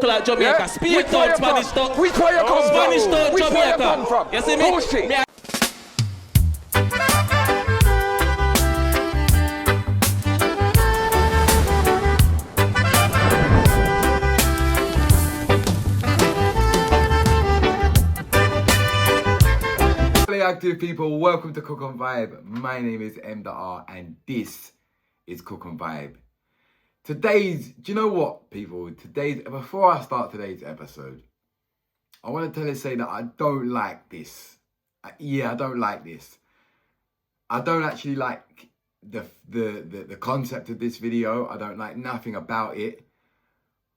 local at Jamaica. Yeah? Speak out Spanish talk. Which way you come from? Spanish talk Which way you Jamaica. come from? You see me? Bullshit. Active people, welcome to Cook on Vibe. My name is M.R and this is Cook on Vibe. Do you know what, people? Before I start today's episode, I want to say that I don't like this. I don't like this. I don't actually like the concept of this video. I don't like nothing about it.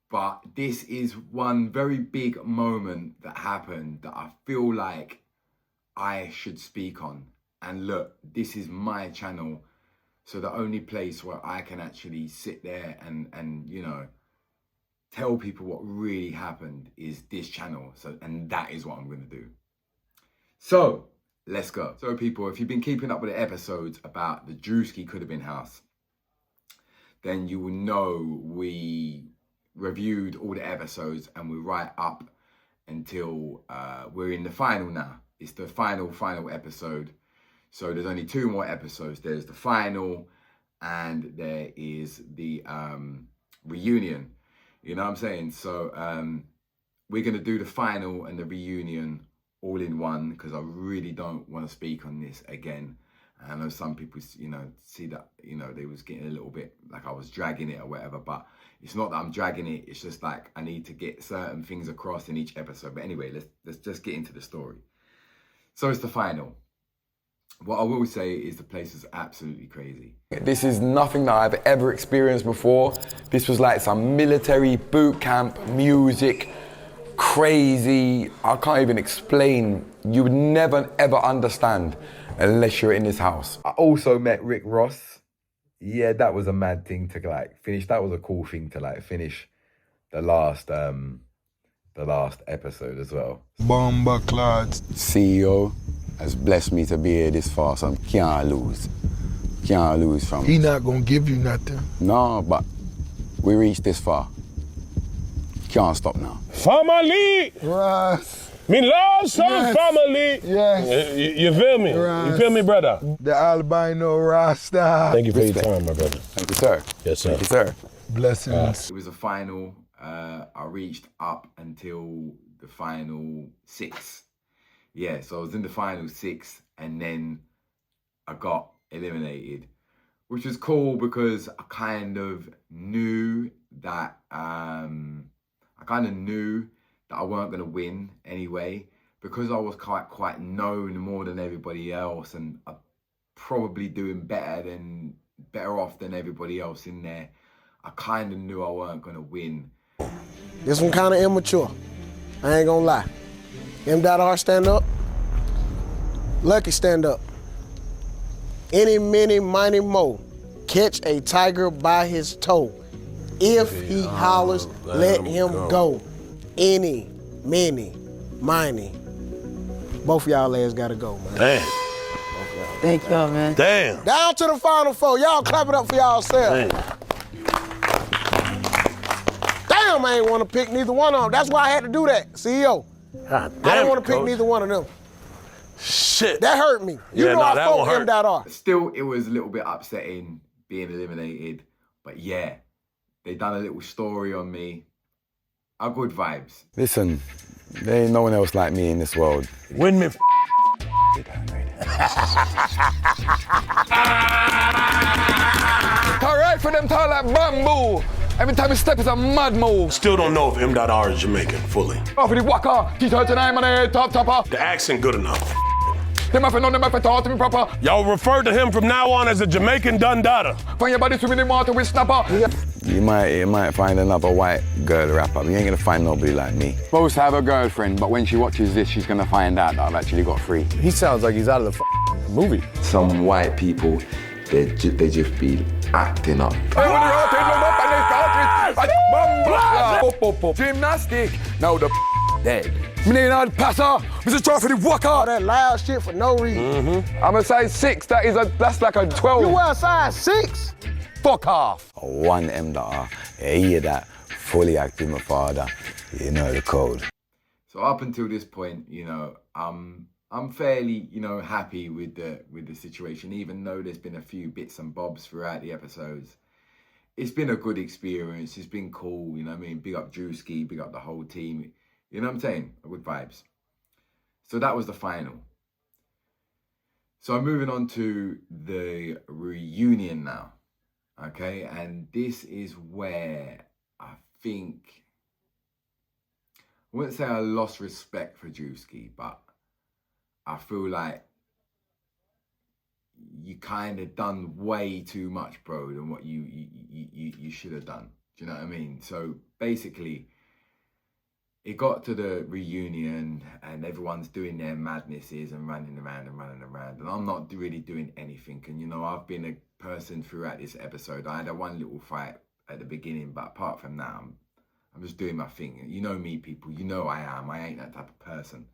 But this is one very big moment that happened that I feel like I should speak on. And look, this is my channel, so the only place where I can actually sit there and you know, tell people what really happened is this channel. And that is what I'm going to do. So let's go. So people, if you've been keeping up with the episodes about the Druski Coulda house, then you will know we reviewed all the episodes and we're right up until we're in the final now. It's the final episode. So there's only 2 more episodes. There's the final and there is the reunion. You know what I'm saying? So we're going to do the final and the reunion all in one because I really don't want to speak on this again. I know some people, you know, see that, you know, they was getting a little bit like I was dragging it or whatever, but it's not that I'm dragging it. It's just like I need to get certain things across in each episode. But anyway, let's just get into the story. So it's the final. What I will say is the place is absolutely crazy. This is nothing that I've ever experienced before. This was like some military boot camp music, crazy. I can't even explain. You would never ever understand unless you're in this house. I also met Rick Ross. Yeah, that was a mad thing to like finish. That was a cool thing to like finish the last episode as well. Bomber Clad. CEO has blessed me to be here this far, so I can't lose. Can't lose from He it. not gonna give you nothing. No, but we reached this far. Can't stop now. Family! Ross. Me love some Yes. family! Yes. You feel me? Right. You feel me, brother? The albino Rasta. Thank you for Respect. your time, my brother. Thank you, sir. Yes, sir. Thank you, sir. Blessings. It was a final. I reached up until the final 6. Yeah, so I was in the final 6 and then I got eliminated, which was cool because I kind of knew that I weren't gonna win anyway because I was quite known more than everybody else and I'm probably doing better off than everybody else in there. I kind of knew I weren't gonna win. This one kind of immature. I ain't gonna lie. M.R stand up. Lucky stand up. Any, many, mighty, mo. Catch a tiger by his toe. If he hollers, let him go. Any, many, mighty. Both of y'all ass gotta go, man. Damn. Thank y'all, man. Damn. Down to the final 4. Y'all clap it up for y'allselves. Damn, I ain't want to pick neither one of them. That's why I had to do that, CEO. God damn I didn't want it, to pick Coach. neither one of them. Shit. That hurt me. You Yeah, know nah, I that fought one hurt. M.R. Still, it was a little bit upsetting being eliminated, but yeah, they done a little story on me. Are good vibes. Listen, there ain't no one else like me in this world. Win me. Alright for them tall like bamboo. Every time you step is a mad move. Still don't know if M.R is Jamaican fully. Off with the waka, T-shirt and I'm on a top topper. The accent good enough. Them have to know them have to talk to me proper. Y'all refer to him from now on as a Jamaican Dundada. Find your body swimming in water with snapper. You might find another white girl rapper. You ain't gonna find nobody like me. Supposed to have a girlfriend, but when she watches this, she's gonna find out that I've actually got 3. He sounds like he's out of the movie. Some white people, they just be acting up. Gymnastic. Now the dead. Me name not passer. Mr. Try for the walker. All that loud shit for no reason. I'm a size 6. That's like a 12. You wear a size 6? Fuck off. One M.R. You hear that? Fully active, my father. You know the code. So up until this point, you know, I'm fairly, you know, happy with the situation, even though there's been a few bits and bobs throughout the episodes. It's been a good experience. It's been cool, you know what I mean? Big up Druski, big up the whole team. You know what I'm saying? Good vibes. So that was the final. So I'm moving on to the reunion now. Okay, and this is where I think, I wouldn't say I lost respect for Druski, but I feel like you kind of done way too much, bro, than what you should have done. Do you know what I mean? So basically, it got to the reunion and everyone's doing their madnesses and running around. And I'm not really doing anything. And, you know, I've been a person throughout this episode. I had a one little fight at the beginning, but apart from that, I'm just doing my thing. You know me, people. You know I am. I ain't that type of person.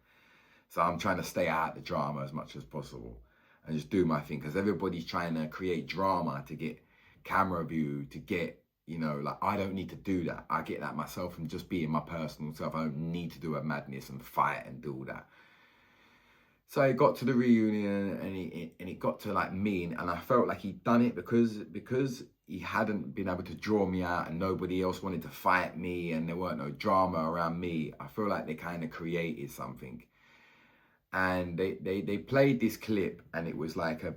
So I'm trying to stay out of the drama as much as possible and just do my thing. Because everybody's trying to create drama to get camera view, to get, you know, like, I don't need to do that. I get that myself from just being my personal self. I don't need to do a madness and fight and do all that. So it got to the reunion and it got to like me, and I felt like he'd done it because he hadn't been able to draw me out and nobody else wanted to fight me and there weren't no drama around me. I feel like they kind of created something. And they played this clip, and it was like a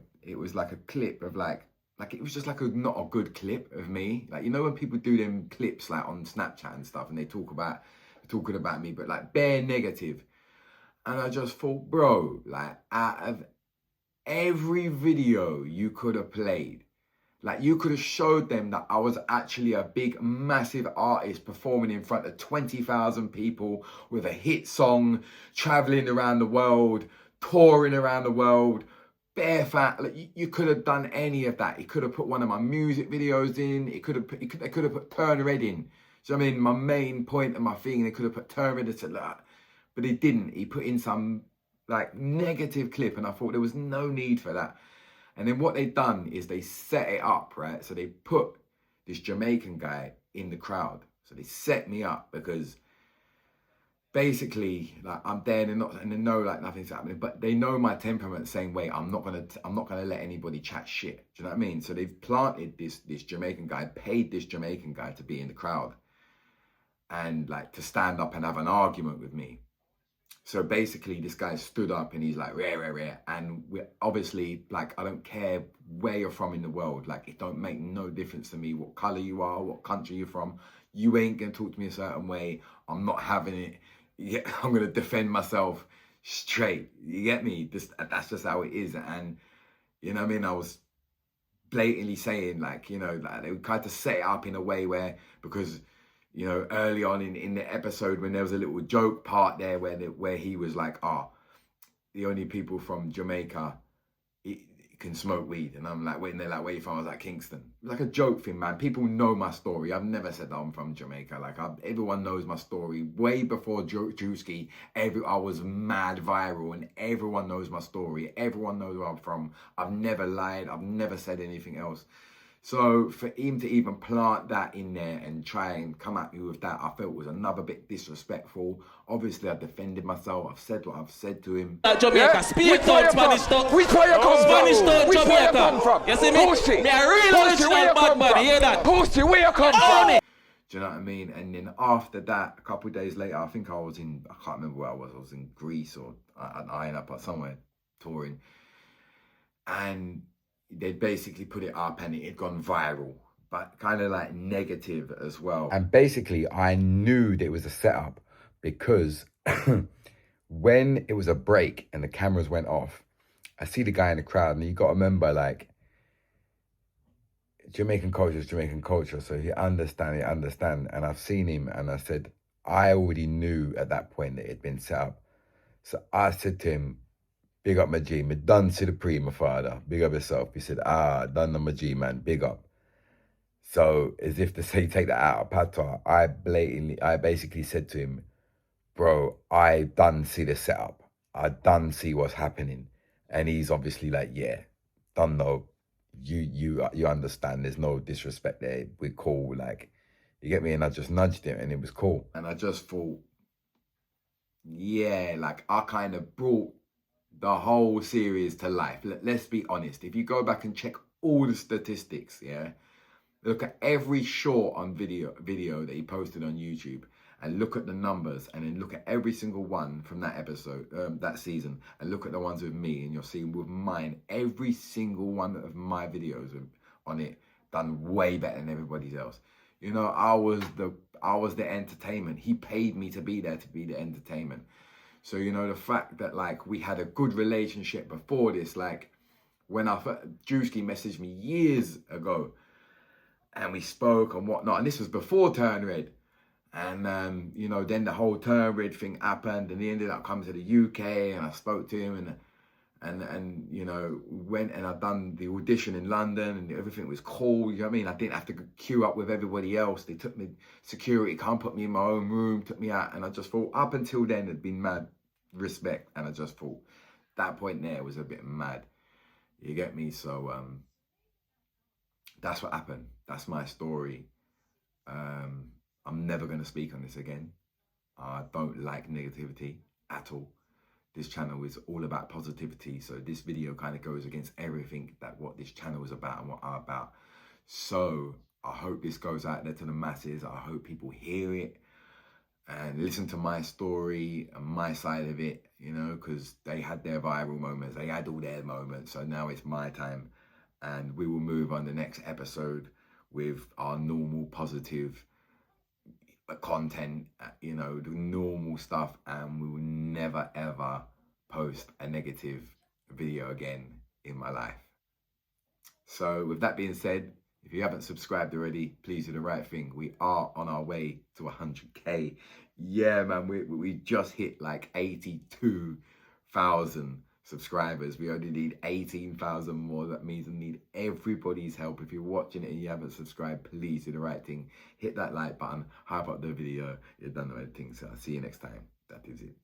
clip of like it was just like not a good clip of me. Like, you know when people do them clips like on Snapchat and stuff and they talking about me, but like bare negative. And I just thought, bro, like out of every video you could have played, like you could have showed them that I was actually a big, massive artist performing in front of 20,000 people with a hit song, traveling around the world, touring around the world, bare fat. Like you could have done any of that. He could have put one of my music videos in. They could have put Turn Red in. So I mean, my main point of my thing, they could have put Turn Red into that, but he didn't. He put in some like negative clip, and I thought there was no need for that. And then what they done is they set it up, right? So they put this Jamaican guy in the crowd. So they set me up because basically, like, I'm there and they know like nothing's happening, but they know my temperament the same way. I'm not gonna let anybody chat shit. Do you know what I mean? So they've planted this Jamaican guy, paid this Jamaican guy to be in the crowd and like to stand up and have an argument with me. So basically, this guy stood up and he's like, rare. And we're obviously, like, I don't care where you're from in the world. Like, it don't make no difference to me what color you are, what country you're from. You ain't going to talk to me a certain way. I'm not having it. Yeah, I'm going to defend myself straight. You get me? That's just how it is. And, you know what I mean? I was blatantly saying, like, you know, like, they tried to set it up in a way where, because, you know, early on in the episode when there was a little joke part there where he was like, the only people from Jamaica can smoke weed. And I'm like, wait, and they're like, where you from? I was like, Kingston. It was like a joke thing, man. People know my story. I've never said that I'm from Jamaica. Like, everyone knows my story. Way before Druski, I was mad viral and everyone knows my story. Everyone knows where I'm from. I've never lied. I've never said anything else. So for him to even plant that in there and try and come at me with that, I felt was another bit disrespectful. Obviously, I defended myself. I've said what I've said to him. Jamaica, speak out Spanish talk. Which way you come from? Spanish talk, Which way you Jamaica. come from? You see me? Pussy. Me a real original bad man, hear that? Pussy, where you come from? Do you know what I mean? And then after that, a couple of days later, I think I can't remember where I was. I was in Greece or Iron Up or somewhere touring. And they basically put it up and it had gone viral, but kind of like negative as well. And basically, I knew that it was a setup because when it was a break and the cameras went off, I see the guy in the crowd, and you got to remember, like, Jamaican culture is Jamaican culture, so he understand. And I've seen him, and I said, I already knew at that point that it had been set up. So I said to him, big up my G, me done see the pre, my father. Big up yourself. He said, done on my G, man, big up. So as if to say, take that out of Patois, I basically said to him, bro, I done see the setup. I done see what's happening. And he's obviously like, yeah, done know. You understand, there's no disrespect there. We're cool, like, You get me? And I just nudged him and it was cool. And I just thought, yeah, like I kind of brought the whole series to life. Let's be honest. If you go back and check all the statistics, yeah, look at every short on video that he posted on YouTube, and look at the numbers, and then look at every single one from that episode, that season, and look at the ones with me, and you'll see with mine, every single one of my videos on it done way better than everybody else. You know, I was the entertainment. He paid me to be there to be the entertainment. So, you know, the fact that like we had a good relationship before this, like when Druski messaged me years ago and we spoke and whatnot, and this was before Turn Red. And, you know, then the whole Turn Red thing happened and he ended up coming to the UK and I spoke to him and you know, went and I'd done the audition in London and everything was cool, you know what I mean? I didn't have to queue up with everybody else. They took me, security come put me in my own room, took me out, and I just thought up until then it'd been mad respect, and I just thought that point there was a bit mad. You get me? So that's what happened. That's my story. I'm never going to speak on this again. I don't like negativity at all. This channel is all about positivity. So this video kind of goes against everything that what this channel is about and what I'm about. So I hope this goes out there to the masses. I hope people hear it and listen to my story and my side of it, you know, because they had their viral moments. They had all their moments. So now it's my time. And we will move on the next episode with our normal positive content, you know, the normal stuff, and we will never ever post a negative video again in my life. So with that being said, if you haven't subscribed already, please do the right thing. We are on our way to 100k. Yeah, man, we just hit like 82,000 subscribers. We only need 18,000 more. That means we need everybody's help. If you're watching it and you haven't subscribed, please do the right thing. Hit that like button, hype up the video. You've done the right thing. So I'll see you next time. That is it.